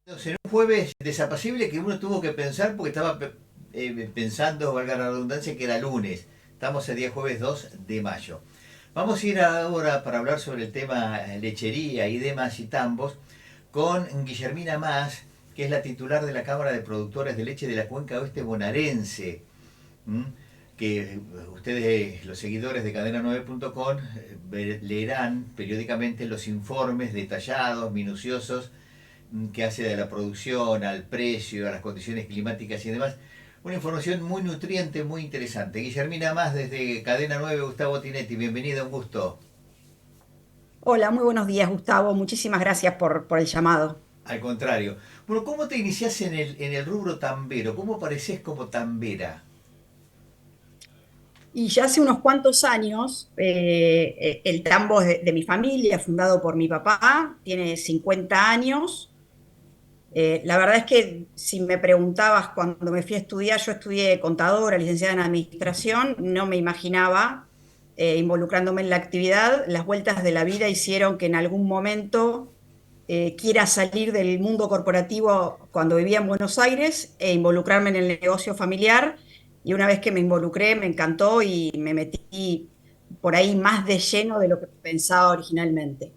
En un jueves desapacible que uno tuvo que pensar porque estaba pensando, valga la redundancia, que era lunes. Estamos el día jueves 2 de mayo. Vamos a ir ahora para hablar sobre el tema lechería y demás y tambos con Guillermina Mas, que es la titular de la Cámara de Productores de Leche de la Cuenca Oeste Bonaerense. ¿m? Que ustedes, los seguidores de cadena9.com, leerán periódicamente los informes detallados, minuciosos, que hace de la producción, al precio, a las condiciones climáticas y demás. Una información muy nutriente, muy interesante. Guillermina Más desde Cadena 9, Gustavo Tinetti, bienvenida, un gusto. Hola, muy buenos días, Gustavo. Muchísimas gracias por el llamado. Al contrario. Bueno, ¿cómo te iniciás en el rubro tambero? ¿Cómo parecés como tambera? Y ya hace unos cuantos años, el tambo es de mi familia, fundado por mi papá, tiene 50 años. La verdad es que si me preguntabas cuando me fui a estudiar, yo estudié contadora, licenciada en administración, no me imaginaba involucrándome en la actividad. Las vueltas de la vida hicieron que en algún momento quiera salir del mundo corporativo cuando vivía en Buenos Aires e involucrarme en el negocio familiar. Y una vez que me involucré, me encantó y me metí por ahí más de lleno de lo que pensaba originalmente.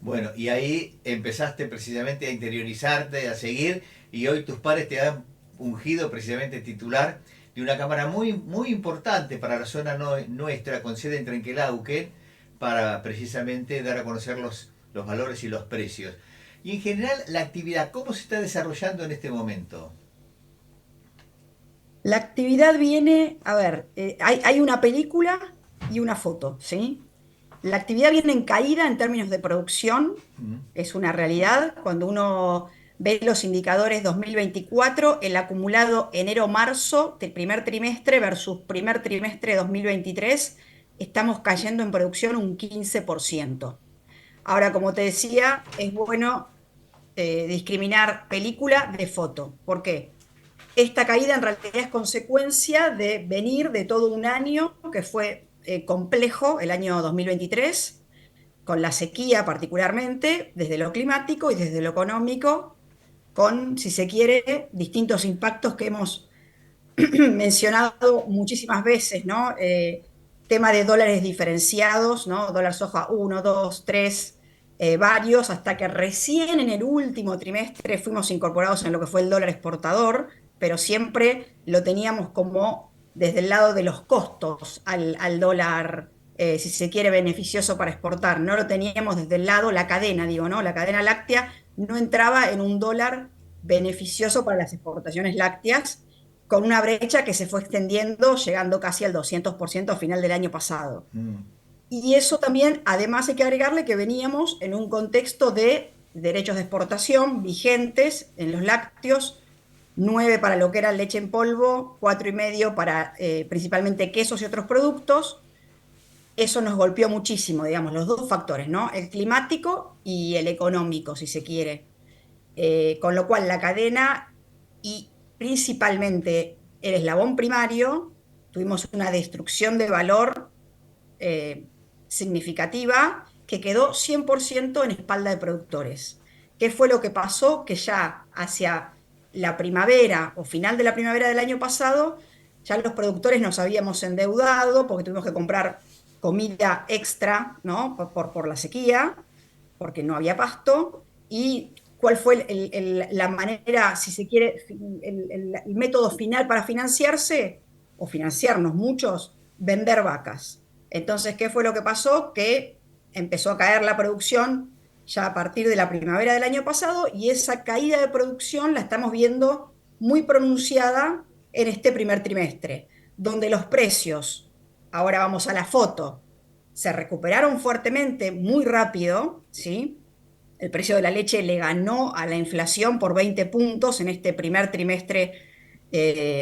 Bueno, y ahí empezaste precisamente a interiorizarte, a seguir, y hoy tus padres te han ungido precisamente titular de una cámara muy, muy importante para la zona nuestra, con sede en Trenquelauquen, para precisamente dar a conocer los valores y los precios. Y en general, la actividad, ¿cómo se está desarrollando en este momento? La actividad viene, a ver, hay una película y una foto, ¿sí? La actividad viene en caída en términos de producción, ¿Mm? es una realidad. Cuando uno ve los indicadores 2024, el acumulado enero-marzo del primer trimestre versus primer trimestre 2023, estamos cayendo en producción un 15%. Ahora, como te decía, es bueno discriminar película de foto. ¿Por qué? Esta caída en realidad es consecuencia de venir de todo un año que fue complejo, el año 2023, con la sequía particularmente, desde lo climático y desde lo económico, con, si se quiere, distintos impactos que hemos mencionado muchísimas veces, ¿no? Tema de dólares diferenciados, ¿no? Dólar soja uno, 2, 3, varios, hasta que recién en el último trimestre fuimos incorporados en lo que fue el dólar exportador, pero siempre lo teníamos como desde el lado de los costos al dólar, si se quiere, beneficioso para exportar. No lo teníamos desde el lado, la cadena, digo, ¿no? La cadena láctea no entraba en un dólar beneficioso para las exportaciones lácteas, con una brecha que se fue extendiendo, llegando casi al 200% a final del año pasado. Mm. Y eso también, además hay que agregarle que veníamos en un contexto de derechos de exportación vigentes en los lácteos, 9 para lo que era leche en polvo, 4,5 para principalmente quesos y otros productos. Eso nos golpeó muchísimo, digamos, los dos factores, ¿no? El climático y el económico, si se quiere. Con lo cual la cadena y principalmente el eslabón primario, tuvimos una destrucción de valor eh, significativa que quedó 100% en espalda de productores. ¿Qué fue lo que pasó? Que ya hacia la primavera o final de la primavera del año pasado, ya los productores nos habíamos endeudado porque tuvimos que comprar comida extra, ¿no? Por la sequía, porque no había pasto. ¿Y cuál fue la manera, si se quiere, el método final para financiarse o financiarnos muchos? Vender vacas. Entonces, ¿qué fue lo que pasó? Que empezó a caer la producción ya a partir de la primavera del año pasado, y esa caída de producción la estamos viendo muy pronunciada en este primer trimestre, donde los precios, ahora vamos a la foto, se recuperaron fuertemente, muy rápido, ¿sí? El precio de la leche le ganó a la inflación por 20 puntos en este primer trimestre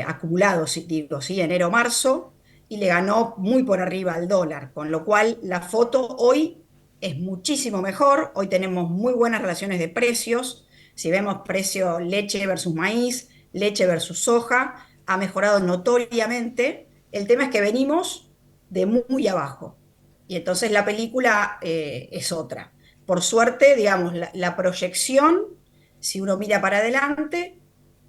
acumulado, digo, ¿sí? Enero-marzo, y le ganó muy por arriba al dólar, con lo cual la foto hoy es muchísimo mejor. Hoy tenemos muy buenas relaciones de precios. Si vemos precio leche versus maíz, leche versus soja, ha mejorado notoriamente. El tema es que venimos de muy abajo, y entonces la película es otra. Por suerte, digamos, la proyección si uno mira para adelante,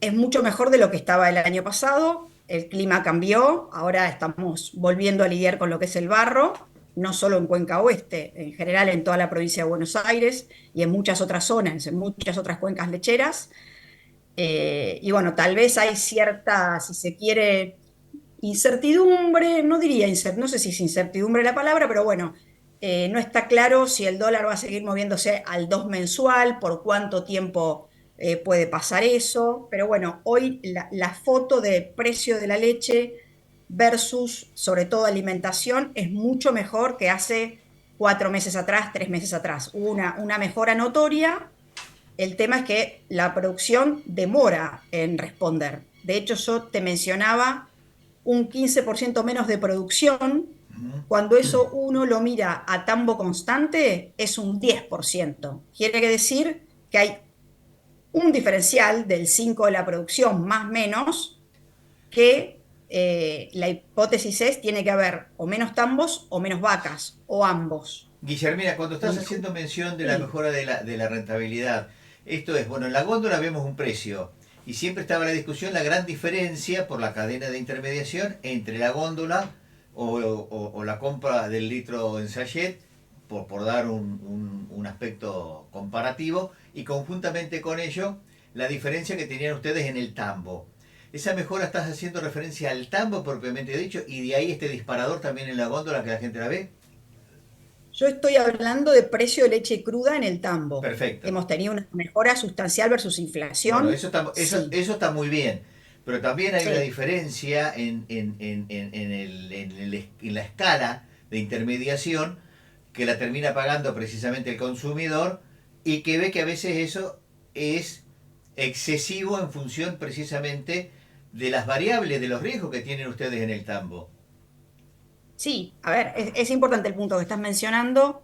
es mucho mejor de lo que estaba el año pasado. El clima cambió, ahora estamos volviendo a lidiar con lo que es el barro, no solo en Cuenca Oeste, en general en toda la provincia de Buenos Aires y en muchas otras zonas, en muchas otras cuencas lecheras. Y bueno, tal vez hay cierta, si se quiere, incertidumbre, no diría, no sé si es incertidumbre la palabra, pero bueno, no está claro si el dólar va a seguir moviéndose al 2 mensual, por cuánto tiempo puede pasar eso, pero bueno, hoy la foto de precio de la leche versus, sobre todo, alimentación es mucho mejor que hace 4 meses atrás, 3 meses atrás. Hubo una mejora notoria. El tema es que la producción demora en responder. De hecho, yo te mencionaba un 15% menos de producción. Cuando eso uno lo mira a tambo constante, es un 10%. Quiere decir que hay un diferencial del 5 de la producción más menos, que la hipótesis es tiene que haber o menos tambos o menos vacas, o ambos. Guillermina, cuando estás Y haciendo mención de la sí, mejora de la rentabilidad, esto es, bueno, en la góndola vemos un precio y siempre estaba la discusión, la gran diferencia por la cadena de intermediación entre la góndola o la compra del litro en sachet, por dar un aspecto comparativo, y conjuntamente con ello, la diferencia que tenían ustedes en el tambo. Esa mejora estás haciendo referencia al tambo propiamente dicho, y de ahí este disparador también en la góndola que la gente la ve. yo estoy hablando de precio de leche cruda en el tambo. Perfecto. ¿Hemos tenido una mejora sustancial versus Bueno, inflación? Sí, eso está muy bien, pero también hay una sí. diferencia en la escala de intermediación que la termina pagando precisamente el consumidor y que ve que a veces eso es excesivo en función precisamente de las variables, de los riesgos que tienen ustedes en el tambo. Sí, a ver, es importante el punto que estás mencionando.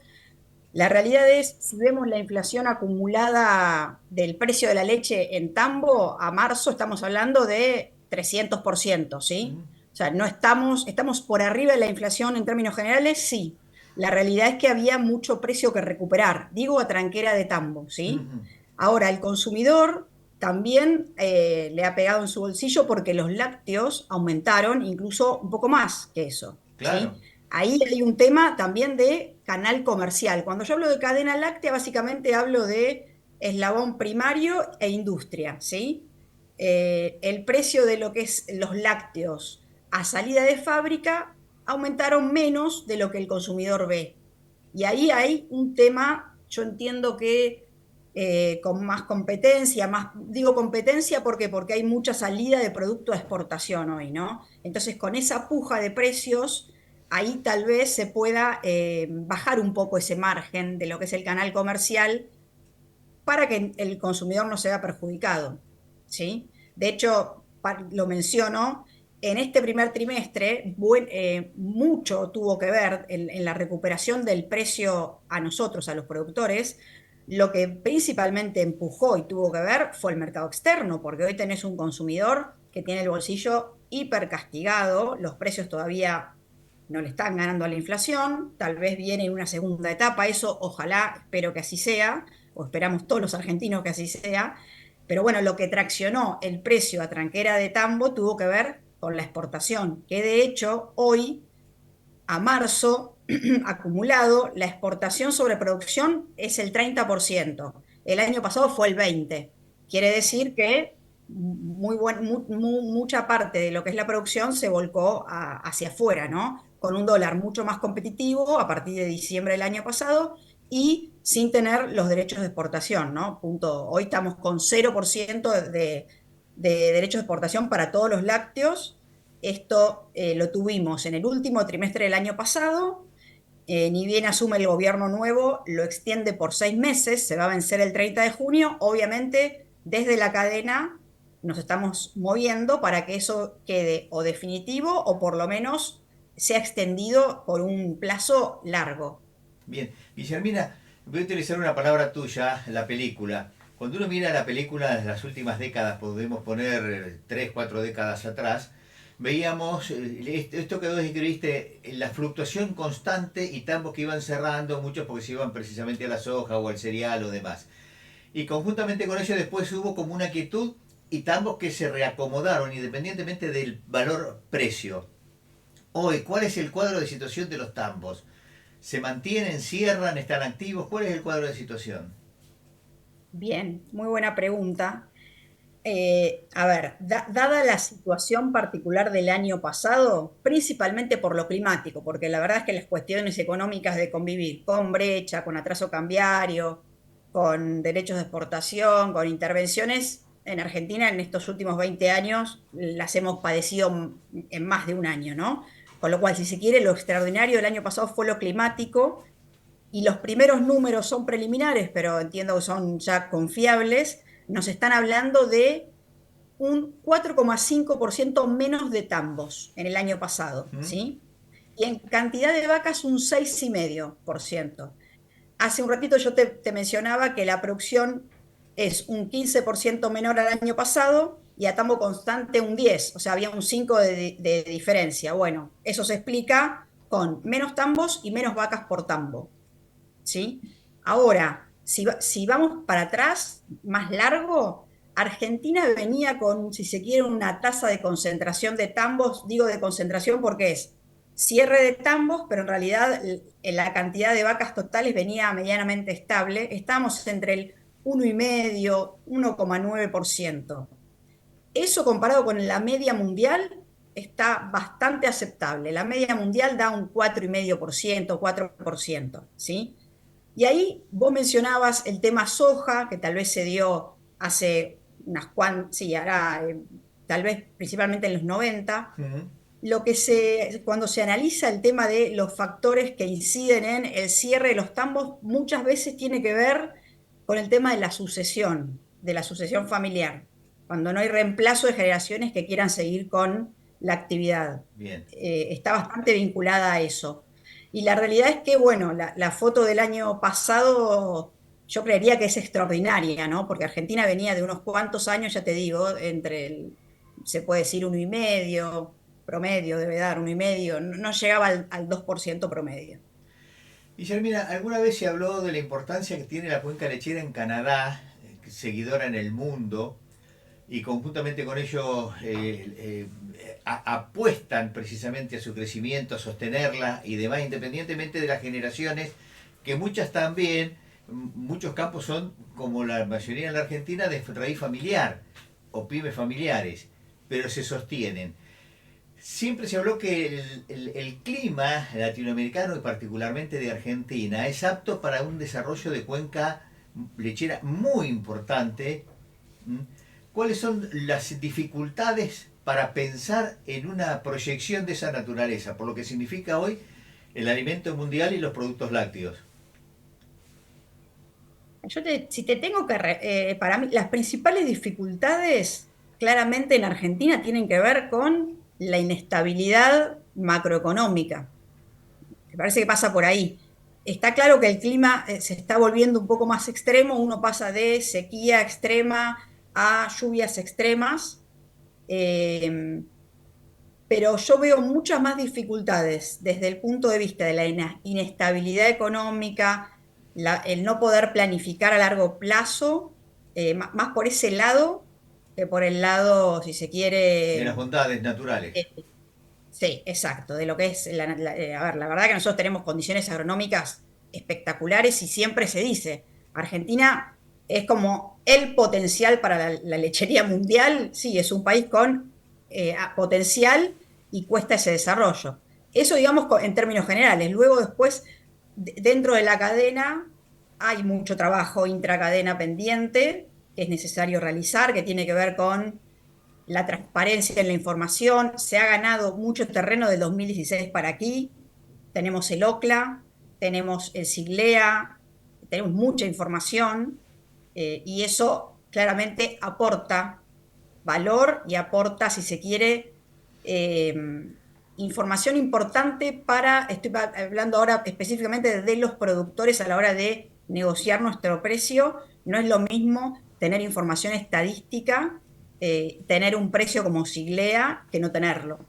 La realidad es, si vemos la inflación acumulada del precio de la leche en tambo, a marzo estamos hablando de 300%, ¿sí? Mm, O sea, no estamos por arriba de la inflación en términos generales, sí. La realidad es que había mucho precio que recuperar, digo a tranquera de tambo, ¿sí? mm, Ahora, el consumidor también le ha pegado en su bolsillo porque los lácteos aumentaron incluso un poco más que eso, claro, ¿sí? Ahí hay un tema también de canal comercial. Cuando yo hablo de cadena láctea, básicamente hablo de eslabón primario e industria, ¿sí? El precio de lo que es los lácteos a salida de fábrica aumentaron menos de lo que el consumidor ve. Y ahí hay un tema, yo entiendo que con más competencia, más, digo competencia porque hay mucha salida de producto a exportación hoy, ¿no? Entonces, con esa puja de precios, ahí tal vez se pueda bajar un poco ese margen de lo que es el canal comercial para que el consumidor no se vea perjudicado, ¿sí? De hecho, lo menciono, en este primer trimestre mucho tuvo que ver en la recuperación del precio a nosotros, a los productores. Lo que principalmente empujó y tuvo que ver fue el mercado externo, porque hoy tenés un consumidor que tiene el bolsillo hiper castigado, los precios todavía no le están ganando a la inflación, tal vez viene una segunda etapa, eso ojalá, espero que así sea, o esperamos todos los argentinos que así sea, pero bueno, lo que traccionó el precio a tranquera de tambo tuvo que ver con la exportación, que de hecho hoy, a marzo, acumulado, la exportación sobre producción es el 30%. El año pasado fue el 20%. Quiere decir que mucha parte de lo que es la producción se volcó hacia afuera, ¿no? Con un dólar mucho más competitivo a partir de diciembre del año pasado y sin tener los derechos de exportación, ¿no? Punto. Hoy estamos con 0% de derechos de exportación para todos los lácteos. Esto lo tuvimos en el último trimestre del año pasado. Ni bien asume el gobierno nuevo, lo extiende por 6 meses, se va a vencer el 30 de junio. Obviamente, desde la cadena nos estamos moviendo para que eso quede o definitivo o por lo menos sea extendido por un plazo largo. bien. Guillermina, voy a utilizar una palabra tuya, la película. Cuando uno mira la película de las últimas décadas, podemos poner 3, 4 décadas atrás, veíamos esto que vos describiste, la fluctuación constante y tambos que iban cerrando, muchos porque se iban precisamente a la soja o al cereal o demás. Y conjuntamente con ello después hubo como una quietud y tambos que se reacomodaron independientemente del valor precio. Hoy, ¿cuál es el cuadro de situación de los tambos? ¿Se mantienen, cierran, están activos? ¿Cuál es el cuadro de situación? Bien, muy buena pregunta. A ver, dada la situación particular del año pasado, principalmente por lo climático, porque la verdad es que las cuestiones económicas de convivir con brecha, con atraso cambiario, con derechos de exportación, con intervenciones en Argentina en estos últimos 20 años, las hemos padecido en más de un año, ¿no? Con lo cual, si se quiere, lo extraordinario del año pasado fue lo climático y los primeros números son preliminares, pero entiendo que son ya confiables, nos están hablando de un 4,5% menos de tambos en el año pasado, ¿Mm? ¿sí? Y en cantidad de vacas un 6,5%. Hace un ratito yo te mencionaba que la producción es un 15% menor al año pasado y a tambo constante un 10%, o sea, había un 5 de diferencia. Bueno, eso se explica con menos tambos y menos vacas por tambo. ¿Sí? Ahora, si vamos para atrás, más largo, Argentina venía con, si se quiere, una tasa de concentración de tambos, digo de concentración porque es cierre de tambos, pero en realidad la cantidad de vacas totales venía medianamente estable. Estábamos entre el 1,5, 1,9%. Eso comparado con la media mundial está bastante aceptable. La media mundial da un 4,5%, 4%, ¿sí? Y ahí vos mencionabas el tema soja, que tal vez se dio hace unas cuantas, sí, ahora, tal vez principalmente en los 90. ¿Mm? Cuando se analiza el tema de los factores que inciden en el cierre de los tambos, muchas veces tiene que ver con el tema de la sucesión familiar, cuando no hay reemplazo de generaciones que quieran seguir con la actividad. Bien. Está bastante vinculada a eso. Y la realidad es que, bueno, la foto del año pasado yo creería que es extraordinaria, ¿no? Porque Argentina venía de unos cuantos años, ya te digo, se puede decir 1,5 promedio, debe dar 1,5, no llegaba al 2% promedio. Guillermina, ¿alguna vez se habló de la importancia que tiene la cuenca lechera en Canadá, seguidora en el mundo, y conjuntamente con ello apuestan precisamente a su crecimiento, a sostenerla y demás, independientemente de las generaciones, que muchas también, muchos campos son, como la mayoría en la Argentina, de raíz familiar o pymes familiares, pero se sostienen. Siempre se habló que el clima latinoamericano y particularmente de Argentina es apto para un desarrollo de cuenca lechera muy importante. ¿Mm? ¿Cuáles son las dificultades para pensar en una proyección de esa naturaleza, por lo que significa hoy el alimento mundial y los productos lácteos? Si te tengo para mí, las principales dificultades claramente en Argentina tienen que ver con la inestabilidad macroeconómica. Me parece que pasa por ahí. Está claro que el clima se está volviendo un poco más extremo, uno pasa de sequía extrema a lluvias extremas, eh, pero yo veo muchas más dificultades desde el punto de vista de la inestabilidad económica, el no poder planificar a largo plazo, más por ese lado que por el lado, si se De las quiere, bondades naturales. eh, sí, exacto, de lo que es, a ver, la verdad que nosotros tenemos condiciones agronómicas espectaculares y siempre se dice, Argentina es como el potencial para la lechería mundial, sí, es un país con potencial y cuesta ese desarrollo. Eso digamos en términos generales. Luego después, dentro de la cadena, hay mucho trabajo intracadena pendiente que es necesario realizar, que tiene que ver con la transparencia en la información. Se ha ganado mucho terreno del 2016 para aquí. Tenemos el OCLA, tenemos el SIGLEA, tenemos mucha información y eso claramente aporta valor y aporta, si se quiere, eh, información importante estoy hablando ahora específicamente de los productores a la hora de negociar nuestro precio. No es lo mismo tener información estadística, tener un precio como Siglea que no tenerlo.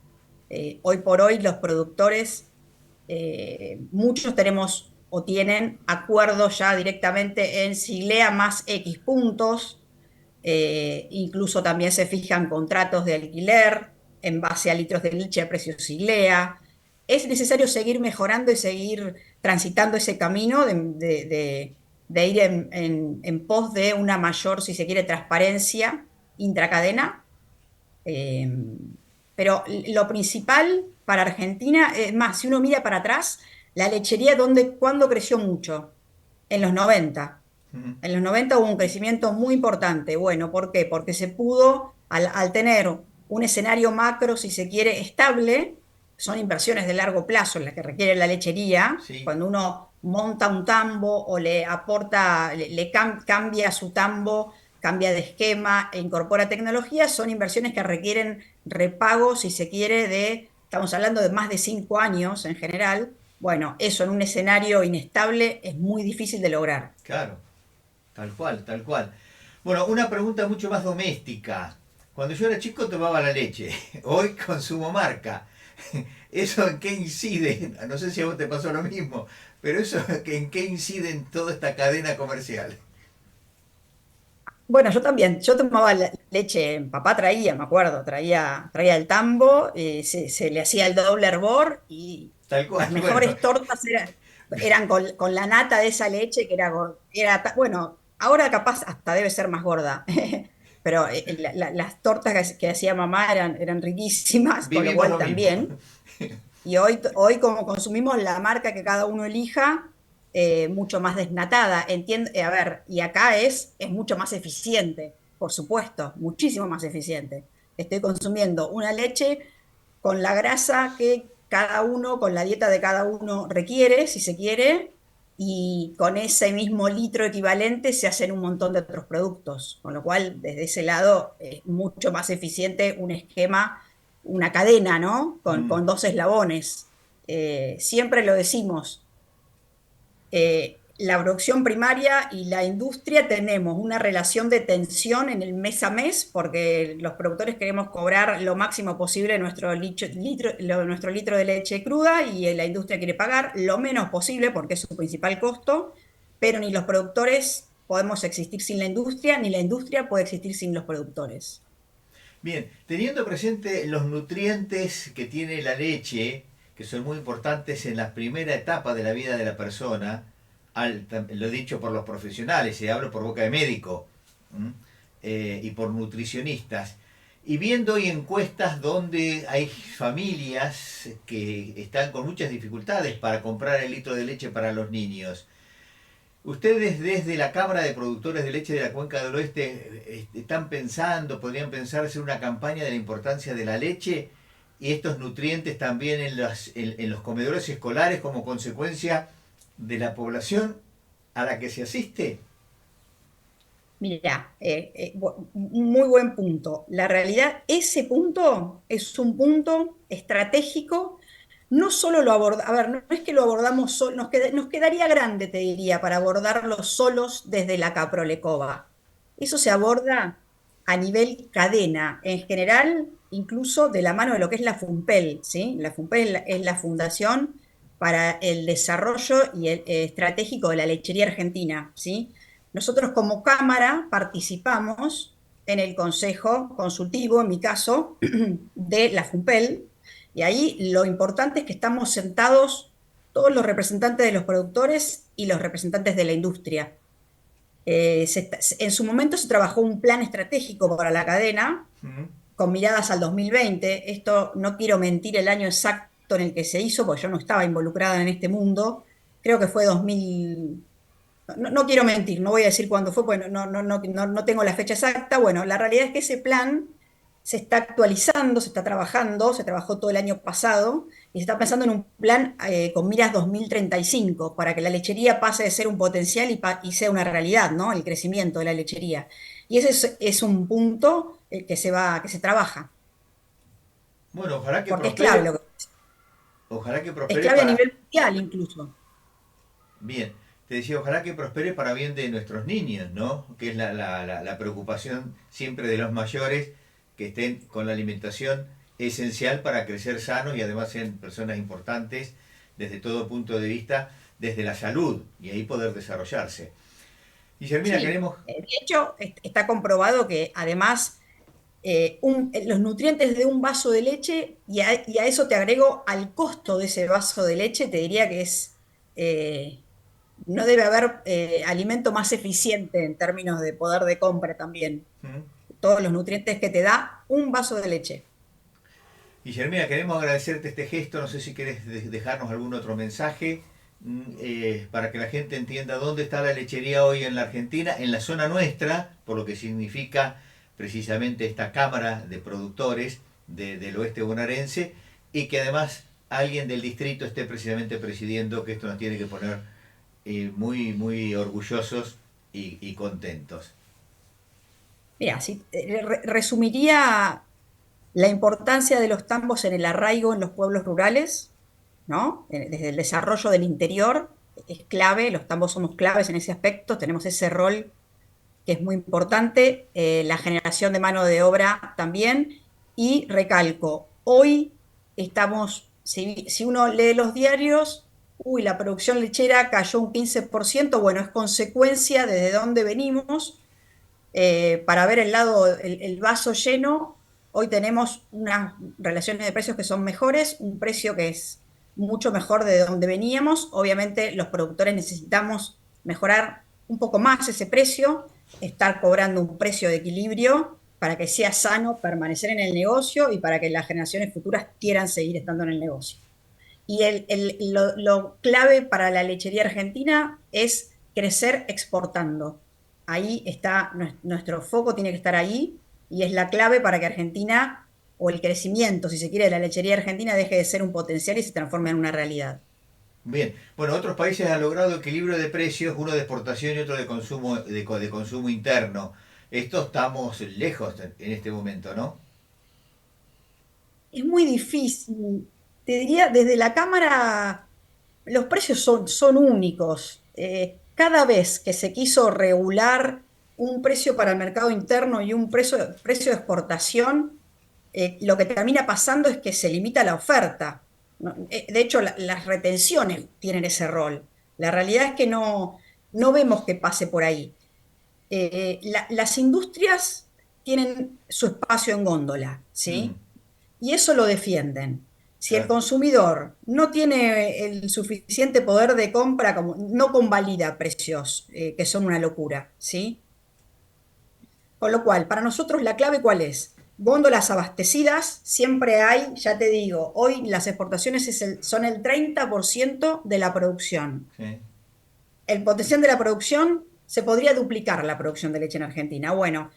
Hoy por hoy los productores, muchos tenemos o tienen acuerdos ya directamente en si lea más X puntos, incluso también se fijan contratos de alquiler en base a litros de leche a precio Silea. Es necesario seguir mejorando y seguir transitando ese camino de ir en pos de una mayor, si se quiere, transparencia intracadena. Eh, pero lo principal para Argentina, es más, si uno mira para atrás, la lechería, ¿cuándo creció mucho? En los 90. Ujú. En los 90 hubo un crecimiento muy importante. Bueno, ¿por qué? Porque se pudo, al tener un escenario macro, si se quiere, estable, son inversiones de largo plazo las que requiere la lechería. Sí, Cuando uno monta un tambo o le aporta, cambia su tambo, cambia de esquema e incorpora tecnología, son inversiones que requieren repago, si se quiere, estamos hablando de más de 5 años en general. Bueno, eso en un escenario inestable es muy difícil de lograr. claro, tal cual, tal cual. Bueno, una pregunta mucho más doméstica. Cuando yo era chico tomaba la leche, hoy consumo marca. ¿Eso en qué incide? No sé si a vos te pasó lo mismo, pero eso en qué incide en toda esta cadena comercial. Bueno, yo también, yo tomaba leche, papá traía, me acuerdo, traía el tambo, se le hacía el doble hervor y Tal cual, las bueno, mejores tortas eran con la nata de esa leche que bueno, ahora capaz hasta debe ser más gorda, pero las tortas que hacía mamá eran riquísimas, con lo vivimos cual lo mismo. también. Y hoy como consumimos la marca que cada uno elija, mucho más desnatada. Entiendo, a ver, y acá es mucho más eficiente, por supuesto, muchísimo más eficiente. Estoy consumiendo una leche con la grasa que cada uno, con la dieta de cada uno requiere, si se quiere, y con ese mismo litro equivalente se hacen un montón de otros productos, con lo cual desde ese lado es mucho más eficiente un esquema, una cadena, ¿no? Mm. Con dos eslabones. Siempre lo decimos, la producción primaria y la industria tenemos una relación de tensión en el mes a mes porque los productores queremos cobrar lo máximo posible nuestro litro de leche cruda y la industria quiere pagar lo menos posible porque es su principal costo, pero ni los productores podemos existir sin la industria, ni la industria puede existir sin los productores. Bien, teniendo presente los nutrientes que tiene la leche, que son muy importantes en la primera etapa de la vida de la persona, lo he dicho por los profesionales, y hablo por boca de médico, ¿m? Y por nutricionistas, y viendo hoy encuestas donde hay familias que están con muchas dificultades para comprar el litro de leche para los niños. Ustedes desde la Cámara de Productores de Leche de la Cuenca del Oeste están pensando, podrían pensar hacer una campaña de la importancia de la leche y estos nutrientes también en los comedores escolares como consecuencia de la población a la que se asiste. Mira, un muy buen punto. La realidad, ese punto es un punto estratégico. No solo lo aborda, a ver, no es que lo abordamos solo, nos quedaría grande, te diría, para abordarlo solos desde la Caprolecova. Eso se aborda a nivel cadena, en general, incluso de la mano de lo que es la FUNPEL, ¿sí? La FUNPEL es la Fundación para el Desarrollo y el Estratégico de la Lechería Argentina, ¿sí? Nosotros como Cámara participamos en el Consejo Consultivo, en mi caso, de la FUNPEL, y ahí lo importante es que estamos sentados todos los representantes de los productores y los representantes de la industria. En su momento se trabajó un plan estratégico para la cadena ¿Mm? con miradas al 2020. Esto no quiero mentir el año exacto en el que se hizo, porque yo no estaba involucrada en este mundo. Creo que fue 2000. No quiero mentir, no voy a decir cuándo fue, porque no tengo la fecha exacta. Bueno, la realidad es que ese plan se está actualizando, se está trabajando, se trabajó todo el año pasado y se está pensando en un plan con miras 2035 para que la lechería pase de ser un potencial y sea una realidad, ¿no? El crecimiento de la lechería. Y ese es un punto que se trabaja, Bueno, ojalá que porque es clave, prospere, ojalá que es prospere clave a para... nivel mundial incluso. Bien, te decía, ojalá que prospere para bien de nuestros niños, ¿no? Que es la preocupación siempre de los mayores, que estén con la alimentación esencial para crecer sanos y además sean personas importantes desde todo punto de vista, desde la salud y ahí poder desarrollarse. Guillermina, Sí, queremos... de hecho está comprobado que además los nutrientes de un vaso de leche, y a eso te agrego al costo de ese vaso de leche, te diría que eh, no debe haber alimento más eficiente en términos de poder de compra también. ¿Mm? Todos los nutrientes que te da un vaso de leche. Guillermina, queremos agradecerte este gesto, no sé si querés dejarnos algún otro mensaje para que la gente entienda dónde está la lechería hoy en la Argentina, en la zona nuestra, por lo que significa precisamente esta Cámara de Productores del Oeste Bonaerense, y que además alguien del distrito esté precisamente presidiendo, que esto nos tiene que poner muy, muy orgullosos y contentos. Mira, si, resumiría la importancia de los tambos en el arraigo en los pueblos rurales, ¿no? Desde el desarrollo del interior es clave, los tambos somos claves en ese aspecto, tenemos ese rol que es muy importante, la generación de mano de obra también, y recalco, hoy estamos, si uno lee los diarios, uy, la producción lechera cayó un 15%, bueno, es consecuencia desde dónde venimos. Para ver el lado, el vaso lleno, hoy tenemos unas relaciones de precios que son mejores, un precio que es mucho mejor de donde veníamos. Obviamente los productores necesitamos mejorar un poco más ese precio, estar cobrando un precio de equilibrio para que sea sano permanecer en el negocio y para que las generaciones futuras quieran seguir estando en el negocio. Y lo clave para la lechería argentina es crecer exportando. Ahí está, nuestro foco tiene que estar ahí y es la clave para que Argentina, o el crecimiento, si se quiere, de la lechería argentina deje de ser un potencial y se transforme en una realidad. Bien, bueno, otros países han logrado equilibrio de precios, uno de exportación y otro de consumo, de consumo interno. Esto estamos lejos en este momento, ¿no? Es muy difícil. Te diría, desde la Cámara, los precios son únicos. Cada vez que se quiso regular un precio para el mercado interno y un precio de exportación, lo que termina pasando es que se limita la oferta. ¿No? De hecho, las retenciones tienen ese rol. La realidad es que no vemos que pase por ahí. Las industrias tienen su espacio en góndola, Mm, ¿sí? Y eso lo defienden. Si el claro. consumidor no tiene el suficiente poder de compra, como, no convalida precios que son una locura, ¿sí? Con lo cual, para nosotros la clave ¿cuál es? Góndolas abastecidas, siempre hay, ya te digo, hoy las exportaciones son el 30% de la producción. Sí. El potencial de la producción se podría duplicar la producción de leche en Argentina. Bueno,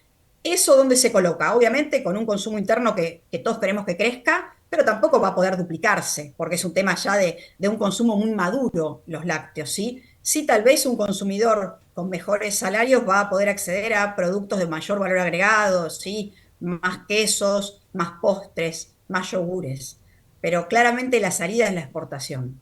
¿eso dónde se coloca? Obviamente con un consumo interno que todos queremos que crezca, pero tampoco va a poder duplicarse, porque es un tema ya de un consumo muy maduro, los lácteos, ¿sí? Sí, tal vez un consumidor con mejores salarios va a poder acceder a productos de mayor valor agregado, ¿sí? Más quesos, más postres, más yogures. Pero claramente la salida es la exportación.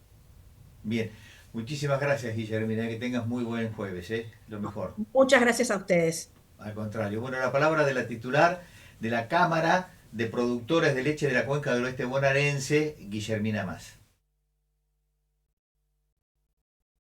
Bien, muchísimas gracias, Guillermina, que tengas muy buen jueves, ¿eh? Lo mejor. Muchas gracias a ustedes. Al contrario. Bueno, la palabra de la titular de la Cámara de Productores de Leche de la Cuenca del Oeste Bonaerense, Guillermina Mas.